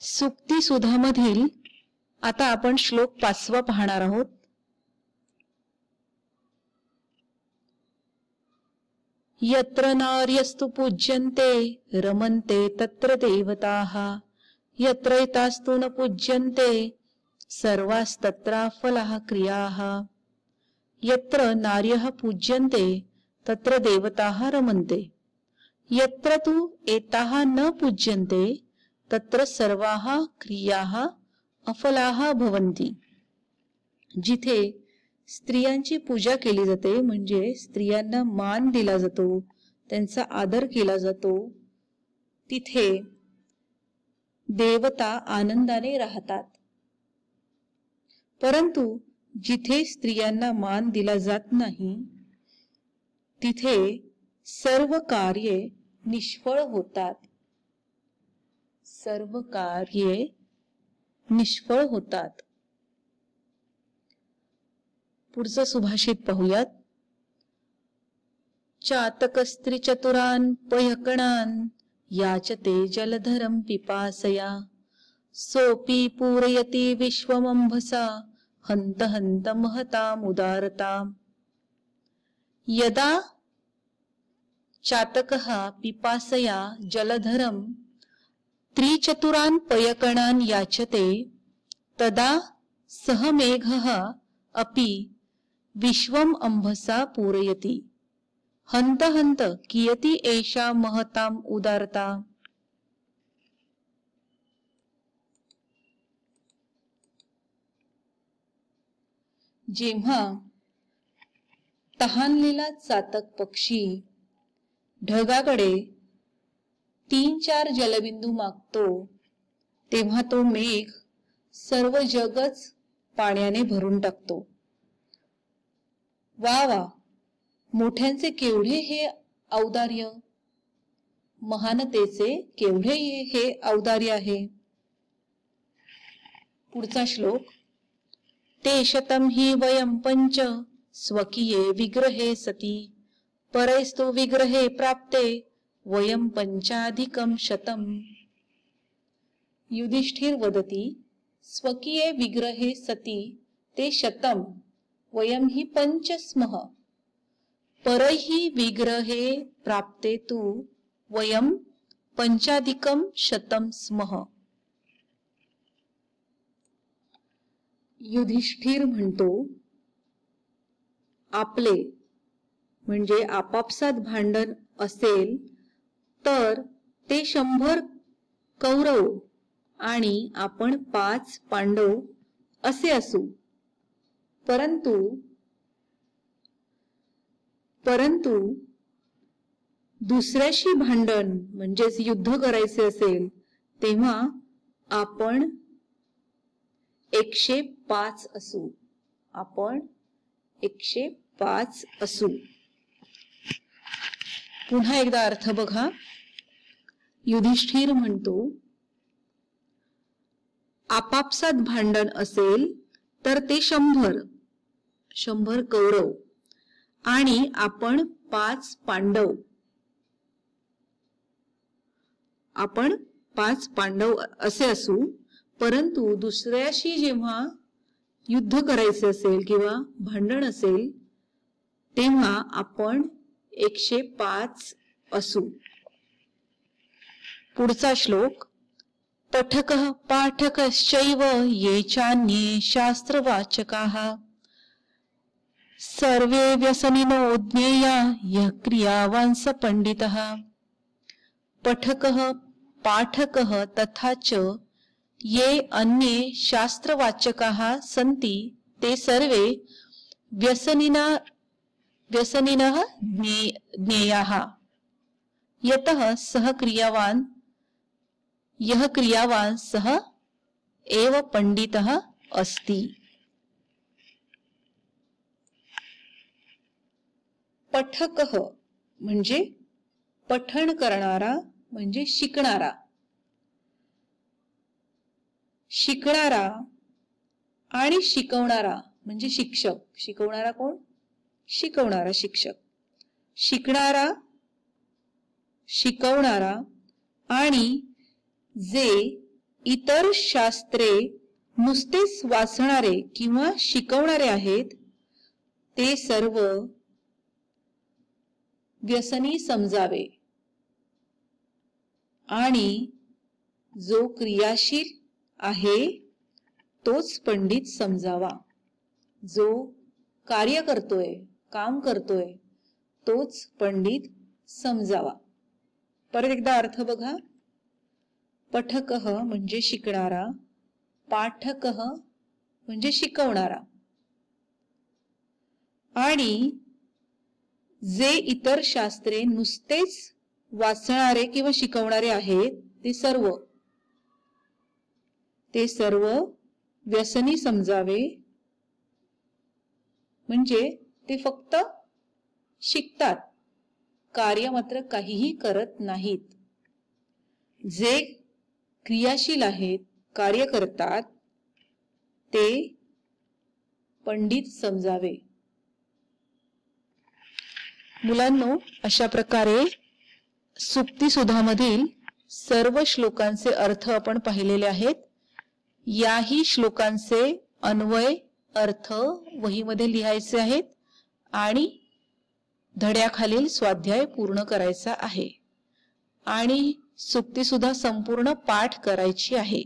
सुक्ती सुधामधील आता आपण श्लोक 5वा पाहणार आहोत. यत्र नार्यस्तु पूज्यन्ते रमन्ते तत्र देवताः यत्र एतास्तु न पूज्यन्ते सर्वास्तत्राफलाः क्रियाः. यत्र नार्यः पूज्यन्ते तत्र देवताः रमन्ते यत्र तु एताः न पूज्यन्ते तत्र सर्वाः क्रियाः अफलाः भवन्ति. जिथे स्त्रियांची पूजा केली जाते म्हणजे स्त्रियांना मान दिला जातो, त्यांचा आदर केला जातो, तिथे देवता आनंदाने राहतात. परंतु जिथे स्त्रियांना मान दिला जात नाही तिथे सर्व कार्ये निष्फळ होतात. सर्व कार्ये निष्फळ होतात. पुढचं सुभाषित पाहूयात. चातक स्त्री चतुरान पयकणान याचते जलधरम पिपासया सोपी पूरयति विश्वमंभसा हंत हंत महताम उदारताम. यदा चातकः पिपासया जलधरम त्रिचतुरान पयकणान याचते तदा सह मेघः अपि विश्वम अंभसा पूरयति हंत हंत कियती एषा महताम उदारता. जेव्हा तहानलेला चातक पक्षी ढगाकडे 3-4 जलबिंदू मागतो तेव्हा तो मेघ सर्व जगच पाण्याने भरून टाकतो. वा वा, मोठ्यांचे केवढे हे औदार्य, महानतेचे केवढे हे औदार्य आहे. पुढचा श्लोक. ते शतम हि वयम पंच स्वकीये विग्रहे सती परैस्तु विग्रहे प्राप्ते वयम पंचाधिकम शतम. युधिष्ठिर वदति स्वकीये विग्रहे सती ते शतम वयम हि पंच स्मः परैहि विग्रहे प्राप्ते तु वयम पंचाधिकम शतम स्मः. युधिष्ठिर म्हणतो आपले म्हणजे आपापसात भांडण असेल तर ते 100 कौरव आणि आपण 5 पांडव असे असू. परंतु दुसऱ्याशी भांडण म्हणजेच युद्ध करायचे असेल तेव्हा आपण 105 असू. आपण 105 असू. पुन्हा एकदा अर्थ बघा. युधिष्ठिर म्हणतो आपापसात भांडण असेल तर ते 100 कौरव आणि आपण 5 पांडव. आपण 5 पांडव असे असू. परंतु दुसऱ्याशी जेव्हा युद्ध करायचे असेल किंवा भांडण असेल तेव्हा आपण 105 असू. पुढचा श्लोक. पठकः पाठकश्चैव ये चान्ये शास्त्रवाचकाः सर्वे व्यसनिनो ज्ञेया यः क्रियावान् स पंडितः. पठकः पाठकः तथा च ये अन्ये शास्त्रवाचकाः सन्ति ते सर्वे व्यसनिनः ज्ञेयाः यतः सः क्रियावान् यः क्रियावान् सः एव पंडितः अस्ति. पठकः म्हणजे पठण करणारा म्हणजे शिकणारा. शिकणारा आणि शिकवणारा म्हणजे शिक्षक. शिकवणारा कोण? शिकवणारा शिक्षक. शिकणारा, शिकवणारा आणि जे इतर शास्त्रे नुसतेच वाचणारे किंवा शिकवणारे आहेत ते सर्व व्यसनी समजावे आणि जो क्रियाशील आहे तोच पंडित समजावा. जो कार्य करतोय, काम करतोय तोच पंडित समजावा. परत एकदा अर्थ बघा. पठकः म्हणजे शिकणारा, पाठकः म्हणजे शिकवणारा. आणि जे इतर शास्त्रे नुसतेच वाचणारे किंवा शिकवणारे आहेत ते सर्व व्यसनी समजावे. म्हणजे ते फक्त शिकतात, कार्य मात्र काहीही करत नाहीत. जे क्रियाशील आहेत, कार्य करतात ते पंडित समजावे. मुलांनो, अशा प्रकारे सुक्तिसुधामधील सर्व श्लोकांचे अर्थ आपण पाहिलेले आहेत. याही श्लोकांचे अन्वय अर्थ वहीमध्ये लिहायचे आहेत आणि धड्याखालील स्वाध्याय पूर्ण करायचा आहे आणि सुक्तिसुधा संपूर्ण पाठ करायची आहे.